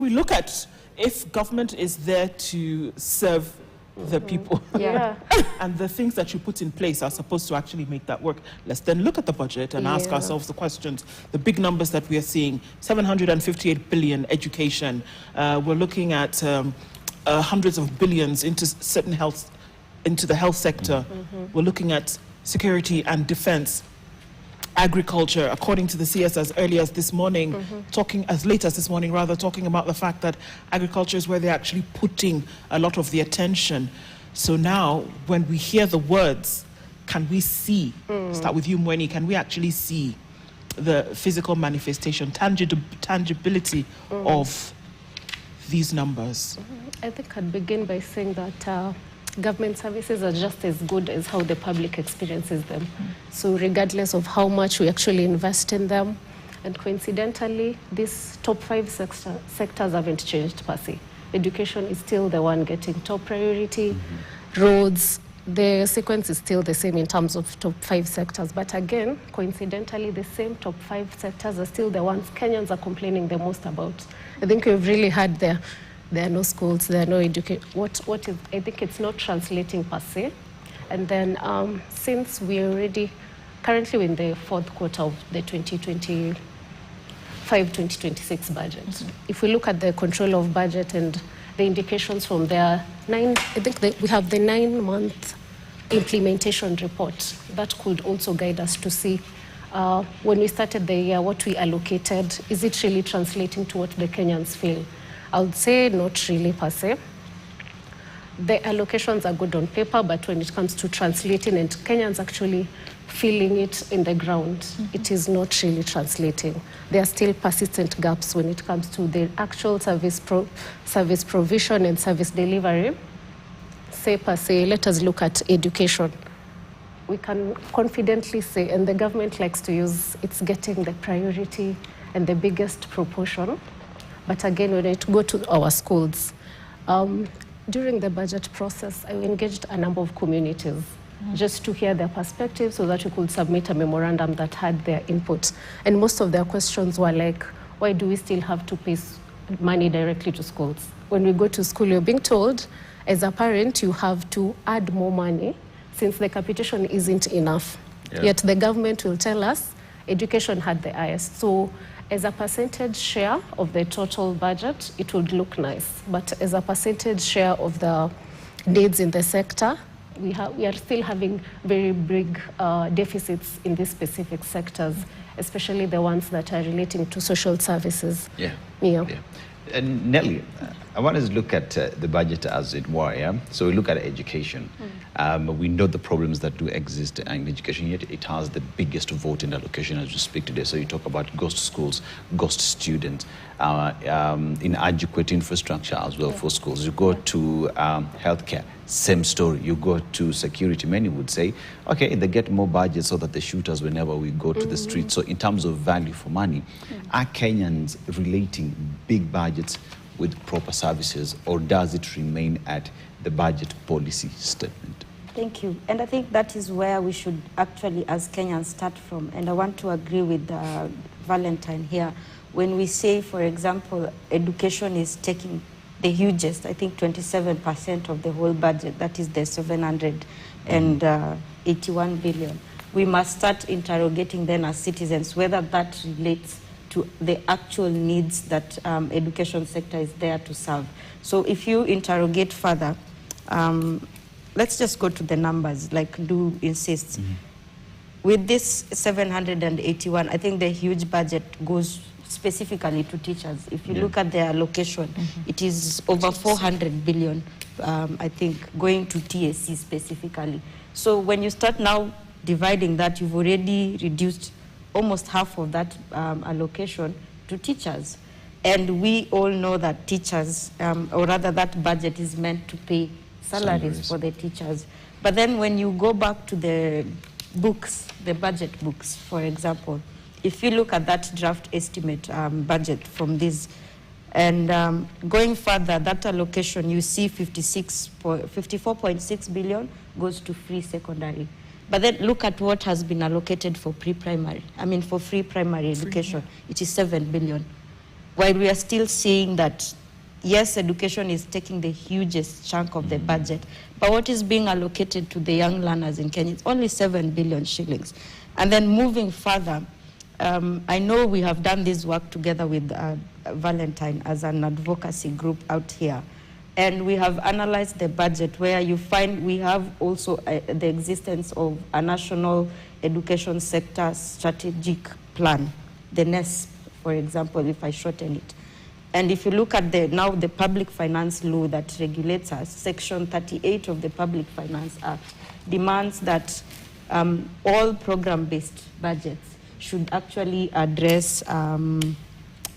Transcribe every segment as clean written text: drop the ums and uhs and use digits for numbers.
we look at if government is there to serve the people, and the things that you put in place are supposed to actually make that work, let's then look at the budget and ask ourselves the questions. The big numbers that we are seeing, 758 billion education, we're looking at hundreds of billions into certain health, into the health sector. We're looking at security and defense. Agriculture, according to the CS as early as this morning, as late as this morning rather, talking about the fact that agriculture is where they're actually putting a lot of the attention. So now, when we hear the words, can we see, start with you, Mweni, can we actually see the physical manifestation, tangibility of these numbers? I think I'd begin by saying that government services are just as good as how the public experiences them. So regardless of how much we actually invest in them, and coincidentally, these top 5 sectors haven't changed per se. Education is still the one getting top priority. Roads, the sequence is still the same in terms of top 5 sectors. But again, coincidentally, the same top 5 sectors are still the ones Kenyans are complaining the most about. I think we've really had there are no schools, there are no education. What is, I think it's not translating per se. And then since we're already currently in the 4th quarter of the 2025-2026 budget, if we look at the control of budget and the indications from there, I think we have the 9-month implementation report that could also guide us to see when we started the year, what we allocated, is it really translating to what the Kenyans feel? I would say not really per se. The allocations are good on paper, but when it comes to translating and Kenyans actually feeling it in the ground, it is not really translating. There are still persistent gaps when it comes to the actual service provision and service delivery. Say per se, let us look at education. We can confidently say, and the government likes to use, it's getting the priority and the biggest proportion. But again, when it go to our schools, during the budget process, I engaged a number of communities just to hear their perspectives so that we could submit a memorandum that had their input. And most of their questions were like, why do we still have to pay money directly to schools? When we go to school, you're being told, as a parent, you have to add more money since the capitation isn't enough. Yet the government will tell us education had the highest. So as a percentage share of the total budget, it would look nice. But as a percentage share of the needs in the sector, we are still having very big deficits in these specific sectors, especially the ones that are relating to social services. And Nelly, I want us to look at the budget as it were, yeah? So we look at education. We know the problems that do exist in education, yet it has the biggest vote in allocation as we speak today. So you talk about ghost schools, ghost students, inadequate infrastructure as well for schools. You go to healthcare, same story. You go to security, many would say, okay, they get more budget so that the shooters whenever we go to the street. So in terms of value for money, are Kenyans relating big budgets with proper services, or does it remain at the budget policy statement? Thank you. And I think that is where we should actually, as Kenyans, start from. And I want to agree with Valentine here. When we say, for example, education is taking the hugest, I think 27% of the whole budget, that is the 781 billion. We must start interrogating then as citizens whether that relates to the actual needs that education sector is there to serve. So if you interrogate further, let's just go to the numbers, like do insist. With this 781, I think the huge budget goes specifically to teachers. If you look at their allocation, it is over 400 billion, I think, going to TSC specifically. So when you start now dividing that, you've already reduced almost half of that allocation to teachers. And we all know that teachers, or rather that budget is meant to pay salaries for the teachers. But then when you go back to the books, the budget books, for example, if you look at that draft estimate budget from this, and going further, that allocation, you see 54.6 billion goes to free secondary. But then look at what has been allocated for pre-primary. I mean, for free primary education, it is 7 billion. while we are still saying that, yes, education is taking the hugest chunk of the budget, but what is being allocated to the young learners in Kenya is only 7 billion shillings. And then moving further, I know we have done this work together with Valentine as an advocacy group out here. And we have analyzed the budget where you find we have also the existence of a national education sector strategic plan, the NESP, for example, if I shorten it. And if you look at the public finance law that regulates us, Section 38 of the Public Finance Act demands that all program-based budgets should actually address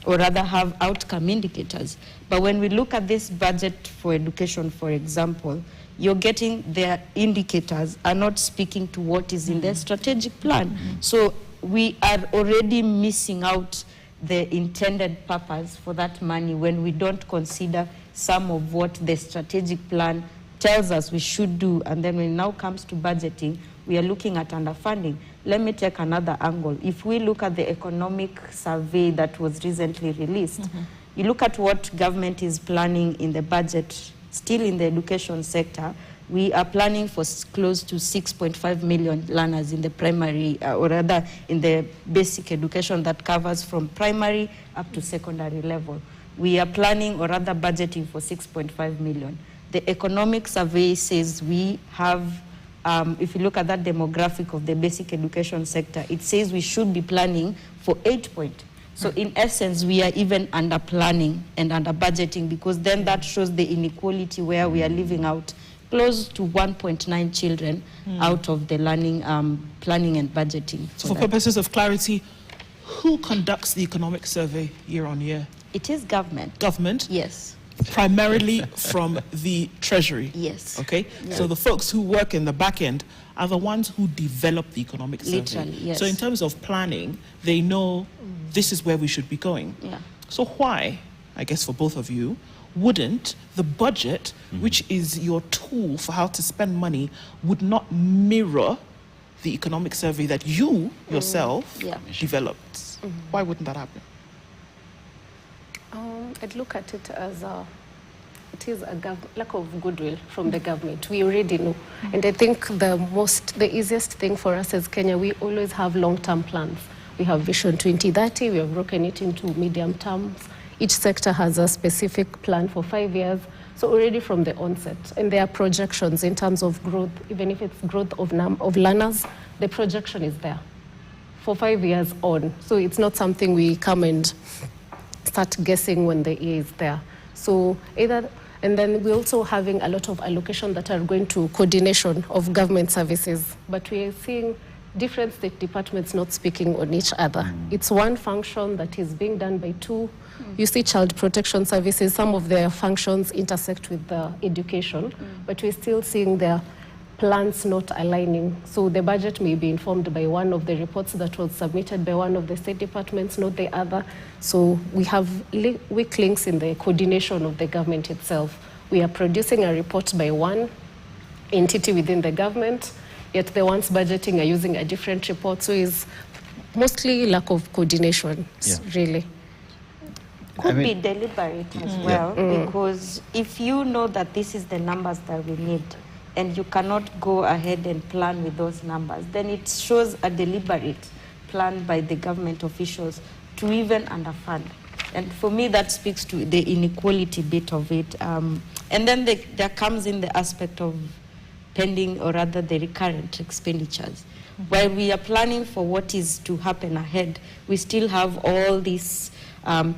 or rather have outcome indicators. But when we look at this budget for education, for example, you're getting their indicators are not speaking to what is in their strategic plan. So we are already missing out the intended purpose for that money when we don't consider some of what the strategic plan tells us we should do. And then when it now comes to budgeting, we are looking at underfunding. Let me take another angle. If we look at the economic survey that was recently released, you look at what government is planning in the budget, still in the education sector, we are planning for close to 6.5 million learners in the primary, or rather in the basic education that covers from primary up to secondary level. We are planning, or rather budgeting, for 6.5 million. The economic survey says we have, if you look at that demographic of the basic education sector, it says we should be planning for 8 point. So in essence, we are even under planning and under budgeting, because then that shows the inequality where we are leaving out close to 1.9 children out of the learning, planning and budgeting. So for purposes of clarity, who conducts the economic survey year on year? It is government. Government? Yes. Primarily from the Treasury? Yes. Okay? Yeah. So the folks who work in the back end are the ones who develop the economic survey. Literally, yes. So in terms of planning, they know this is where we should be going. Yeah. So why, I guess for both of you, wouldn't the budget, which is your tool for how to spend money, would not mirror the economic survey that you yourself developed? Why wouldn't that happen? I'd look at it as it is a lack of goodwill from the government. We already know. And I think the easiest thing for us as Kenya, we always have long-term plans. We have Vision 2030, we have broken it into medium terms. Each sector has a specific plan for 5 years. So already from the onset, and there are projections in terms of growth, even if it's growth of learners, the projection is there for 5 years on. So it's not something we come and start guessing when the year is there. So either, and then we're also having a lot of allocation that are going to coordination of government services, but we are seeing different state departments not speaking on each other. It's one function that is being done by two. You see child protection services, some of their functions intersect with the education, but we're still seeing their plans not aligning. So the budget may be informed by one of the reports that was submitted by one of the state departments, not the other. So we have weak links in the coordination of the government itself. We are producing a report by one entity within the government, yet the ones budgeting are using a different report. So it's mostly lack of coordination, really. Could be deliberate as well, because if you know that this is the numbers that we need, and you cannot go ahead and plan with those numbers, then it shows a deliberate plan by the government officials to even underfund. And for me, that speaks to the inequality bit of it. And then there comes in the aspect of pending, or rather the recurrent expenditures. While we are planning for what is to happen ahead, we still have all these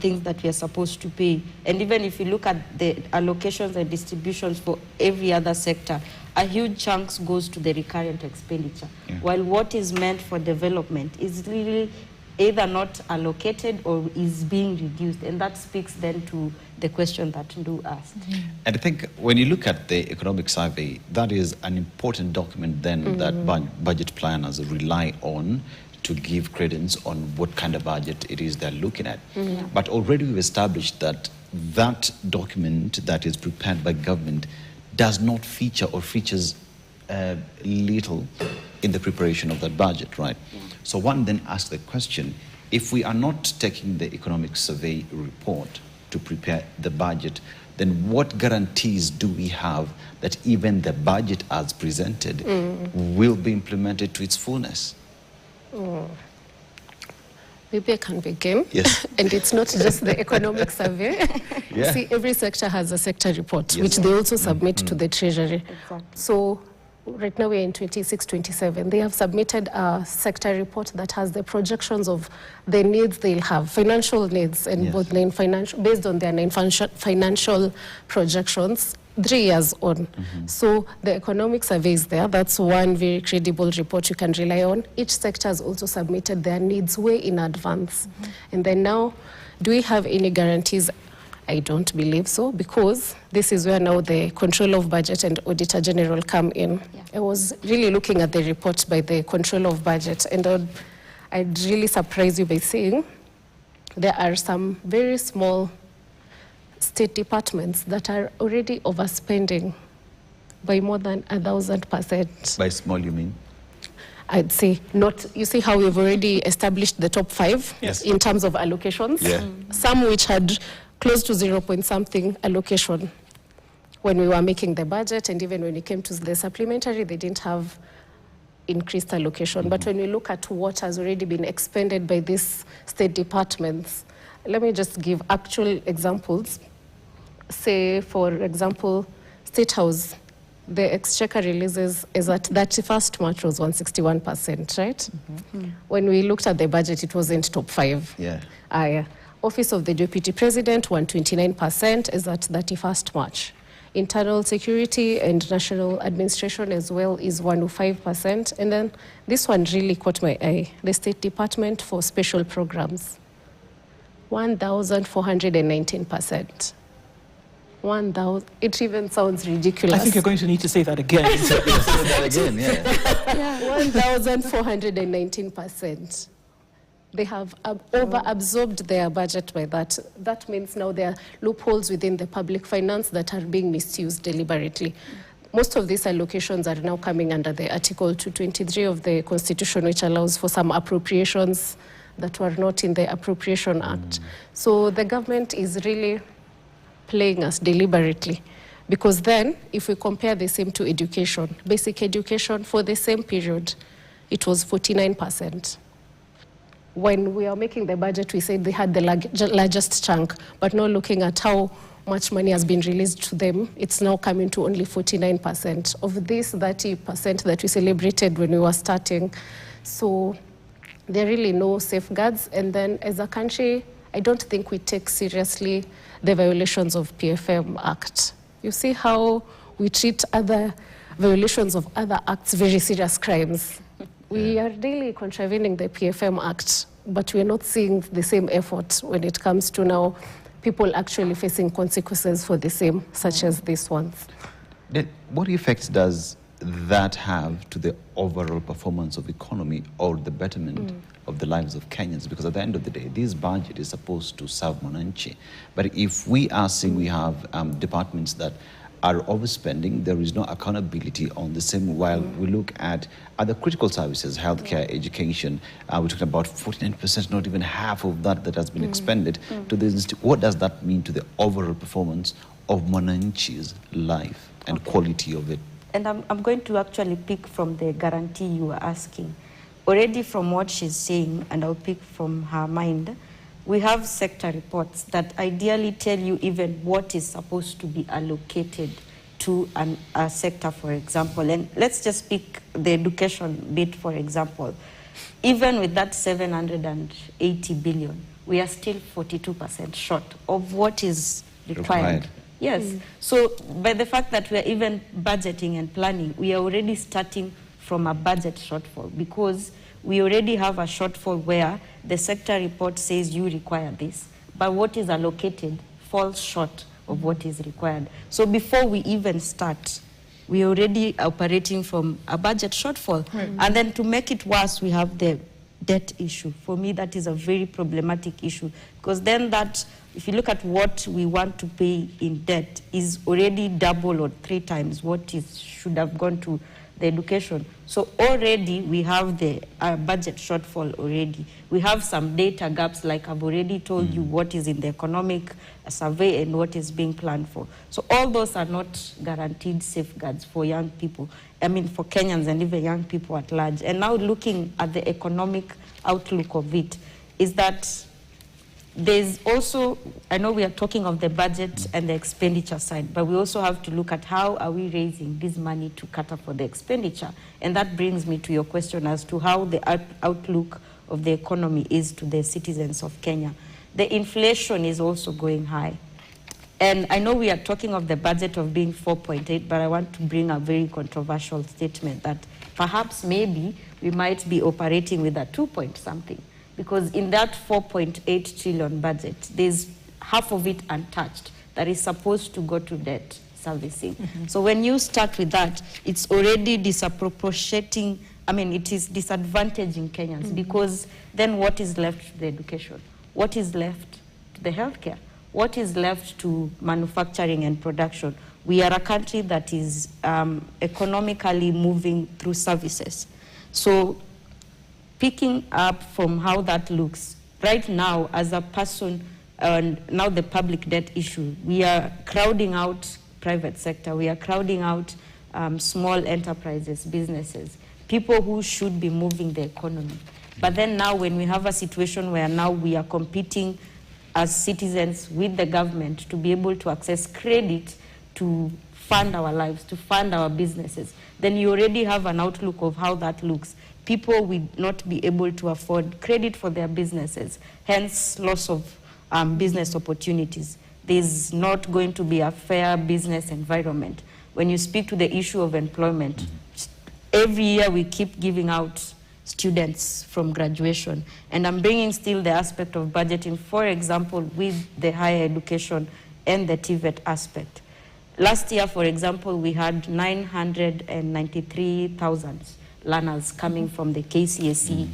things that we are supposed to pay. And even if you look at the allocations and distributions for every other sector, a huge chunk goes to the recurrent expenditure, while what is meant for development is really either not allocated or is being reduced. And that speaks then to the question that Ndu asked. And I think when you look at the economic survey, that is an important document then that budget planners rely on to give credence on what kind of budget it is they're looking at. But already we've established that that document that is prepared by government does not feature or features little in the preparation of that budget, right? So one then asks the question, if we are not taking the economic survey report to prepare the budget, then what guarantees do we have that even the budget as presented will be implemented to its fullness? Maybe I can begin. Yes. And it's not just the economic survey. Yeah. See, every sector has a sector report, Yes. which they also submit to the Treasury. Exactly. So right now we're in 26-27. They have submitted a sector report that has the projections of the needs they'll have, financial needs, and Yes. both financial, based on their financial projections, 3 years on. So the economic survey is there. That's one very credible report you can rely on. Each sector has also submitted their needs way in advance. And then now, do we have any guarantees? I don't believe so, because this is where now the control of budget and auditor general come in. Yeah. I was really looking at the report by the control of budget, and I'd really surprise you by saying there are some very small state departments that are already overspending by more than 1,000%. By small, you mean? I'd say not. You see how we've already established the top 5 Yes. in terms of allocations? Yeah. Some which had close to 0 point something allocation when we were making the budget, and even when it came to the supplementary, they didn't have increased allocation. But when we look at what has already been expended by these state departments, let me just give actual examples. Say, for example, State House, the exchequer releases is at 31st March was 161%, right? When we looked at the budget, it wasn't top 5. Yeah. Office of the Deputy President, 129% is at 31st March. Internal Security and National Administration as well is 105%. And then this one really caught my eye, the State Department for Special Programs, 1,419%. 1,000, it even sounds ridiculous. I think you're going to need to say that again. Say that again, yeah. 1,419%. They have over-absorbed their budget by that. That means now there are loopholes within the public finance that are being misused deliberately. Most of these allocations are now coming under the Article 223 of the Constitution, which allows for some appropriations that were not in the Appropriation Act. So the government is really playing us deliberately, because then if we compare the same to education, basic education for the same period, it was 49%. When we are making the budget, we said they had the largest chunk, but now looking at how much money has been released to them, it's now coming to only 49% of this 30% that we celebrated when we were starting. So there are really no safeguards. And then as a country, I don't think we take seriously the violations of PFM Act. You see how we treat other violations of other acts, very serious crimes. We are really contravening the PFM Act, but we're not seeing the same effort when it comes to now people actually facing consequences for the same, such as these ones. What effects does that have to the overall performance of economy or the betterment of the lives of Kenyans? Because at the end of the day, this budget is supposed to serve Mwananchi. But if we are seeing we have departments that are overspending, there is no accountability on the same, while we look at other critical services, healthcare, education, we're talking about 49%, not even half of that has been expended to this. What does that mean to the overall performance of Mwananchi's life and quality of it? And I'm going to actually pick from the guarantee you were asking. Already from what she's saying, and I'll pick from her mind, we have sector reports that ideally tell you even what is supposed to be allocated to a sector, for example. And let's just pick the education bit, for example. Even with that 780 billion, we are still 42% short of what is required. Yes. So by the fact that we are even budgeting and planning, we are already starting from a budget shortfall, because we already have a shortfall where the sector report says you require this, but what is allocated falls short of what is required. So before we even start, we are already operating from a budget shortfall. And then to make it worse, we have the debt issue. For me, that is a very problematic issue, because then that, if you look at what we want to pay in debt, is already double or 3 times what should have gone to the education. So already we have the budget shortfall already. We have some data gaps, like I've already told you what is in the economic survey and what is being planned for. So all those are not guaranteed safeguards for young people, I mean for Kenyans and even young people at large. And now looking at the economic outlook of it, is that there's also, I know we are talking of the budget and the expenditure side, but we also have to look at how are we raising this money to cater for the expenditure. And that brings me to your question as to how the outlook of the economy is to the citizens of Kenya. The inflation is also going high. And I know we are talking of the budget of being 4.8, but I want to bring a very controversial statement that perhaps maybe we might be operating with a 2 point something. Because in that 4.8 trillion budget, there's half of it untouched that is supposed to go to debt servicing. So when you start with that, it's already disappropriating, I mean, it is disadvantaging Kenyans, because then what is left to the education? What is left to the healthcare? What is left to manufacturing and production? We are a country that is economically moving through services. So picking up from how that looks, right now as a person, and now the public debt issue, we are crowding out private sector, we are crowding out small enterprises, businesses, people who should be moving the economy. But then now when we have a situation where now we are competing as citizens with the government to be able to access credit to fund our lives, to fund our businesses, then you already have an outlook of how that looks. People will not be able to afford credit for their businesses, hence loss of business opportunities. There's not going to be a fair business environment. When you speak to the issue of employment, every year we keep giving out students from graduation. And I'm bringing still the aspect of budgeting, for example, with the higher education and the TVET aspect. Last year, for example, we had 993,000 learners coming from the KCSE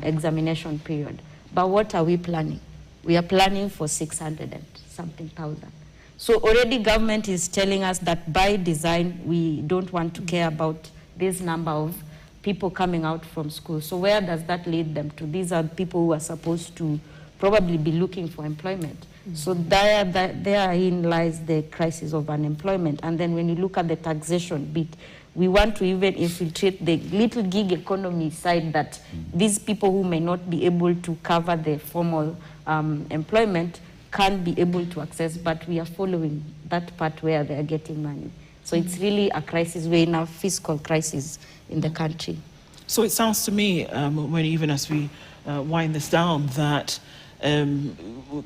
examination period. But what are we planning? We are planning for 600 and something thousand. So already government is telling us that by design, we don't want to care about this number of people coming out from school. So where does that lead them to? These are people who are supposed to probably be looking for employment. So therein lies the crisis of unemployment. And then when you look at the taxation bit, we want to even infiltrate the little gig economy side, that these people who may not be able to cover the formal employment can't be able to access, but we are following that part where they are getting money. So it's really a crisis. We're in a fiscal crisis in the country. So it sounds to me, when even as we wind this down, that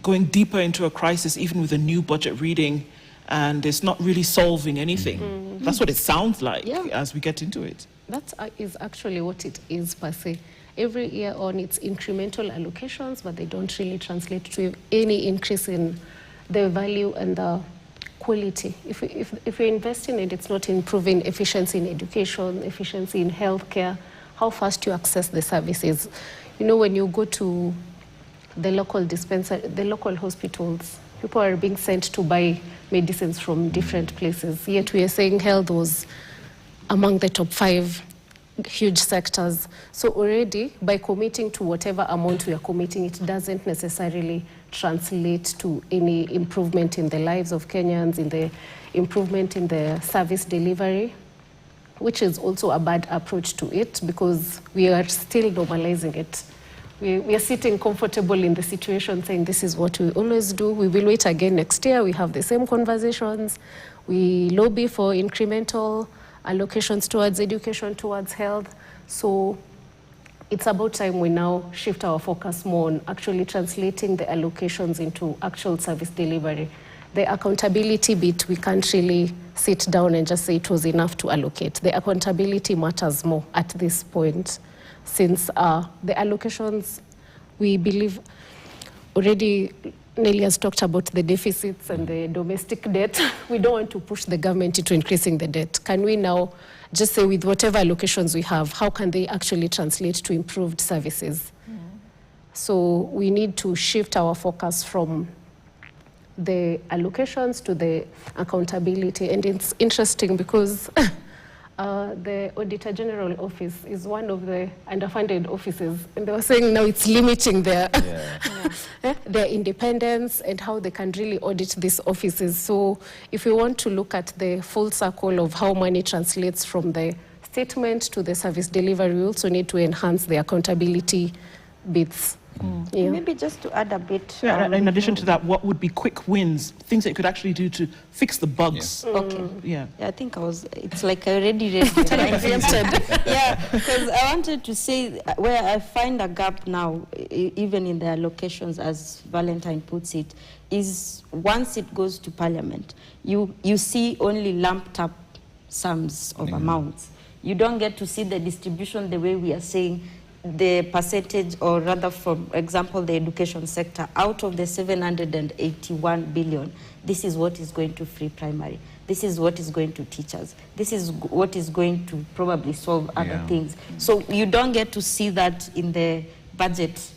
going deeper into a crisis, even with a new budget reading, and it's not really solving anything. That's what it sounds like as we get into it. That is actually what it is per se. Every year on, it's incremental allocations, but they don't really translate to any increase in the value and the quality. If we invest in it, it's not improving efficiency in education, efficiency in healthcare, how fast you access the services. You know, when you go to the local dispensary, the local hospitals, people are being sent to buy medicines from different places. Yet we are saying health was among the top 5 huge sectors. So already, by committing to whatever amount we are committing, it doesn't necessarily translate to any improvement in the lives of Kenyans, in the improvement in the service delivery, which is also a bad approach to it, because we are still normalizing it. We are sitting comfortable in the situation, saying this is what we always do. We will wait again next year. We have the same conversations. We lobby for incremental allocations towards education, towards health. So it's about time we now shift our focus more on actually translating the allocations into actual service delivery. The accountability bit, we can't really sit down and just say it was enough to allocate. The accountability matters more at this point, since the allocations, we believe, already Nelly has talked about the deficits and the domestic debt. We don't want to push the government into increasing the debt. Can we now just say, with whatever allocations we have, how can they actually translate to improved services? So we need to shift our focus from the allocations to the accountability. And it's interesting because The Auditor General Office is one of the underfunded offices, and they were saying now it's limiting their, their independence and how they can really audit these offices. So if we want to look at the full circle of how money translates from the statement to the service delivery, we also need to enhance the accountability bits. Maybe just to add a bit. In addition to that, what would be quick wins, things that you could actually do to fix the bugs? Okay. Yeah, I think it's like I already read it. Yeah, because I wanted to say where I find a gap now, even in the allocations, as Valentine puts it, is once it goes to Parliament, you see only lumped up sums of amounts. You don't get to see the distribution the way we are saying the percentage, or rather, for example, the education sector, out of the 781 billion, this is what is going to free primary. This is what is going to teachers. This is what is going to probably solve other things. So you don't get to see that in the budget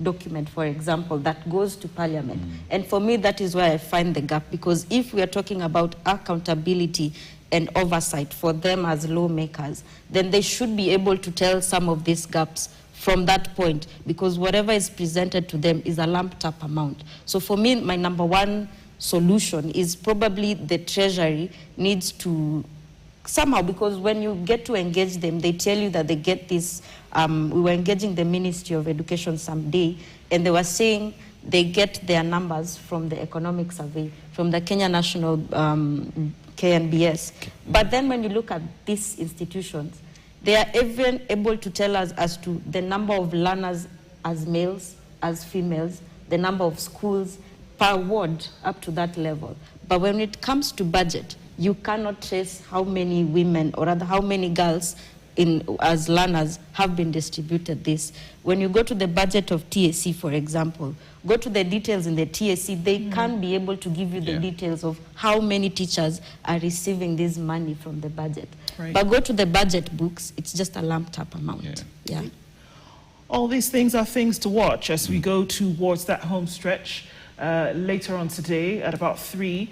document, for example, that goes to Parliament. And for me, that is where I find the gap, because if we are talking about accountability and oversight for them as lawmakers, then they should be able to tell some of these gaps from that point, because whatever is presented to them is a lumped up amount. So for me, my number one solution is probably the Treasury needs to somehow, because when you get to engage them, they tell you that they get this, we were engaging the Ministry of Education someday, and they were saying they get their numbers from the economic survey, from the Kenya National KNBS. But then when you look at these institutions, they are even able to tell us as to the number of learners as males, as females, the number of schools per ward up to that level. But when it comes to budget, you cannot trace how many women, or rather how many girls as learners have been distributed this. When you go to the budget of TSC, for example, go to the details in the TSC, they can be able to give you the details of how many teachers are receiving this money from the budget. Right. But go to the budget books, it's just a lumped up amount. All these things are things to watch as we go towards that home stretch later on today at about 3.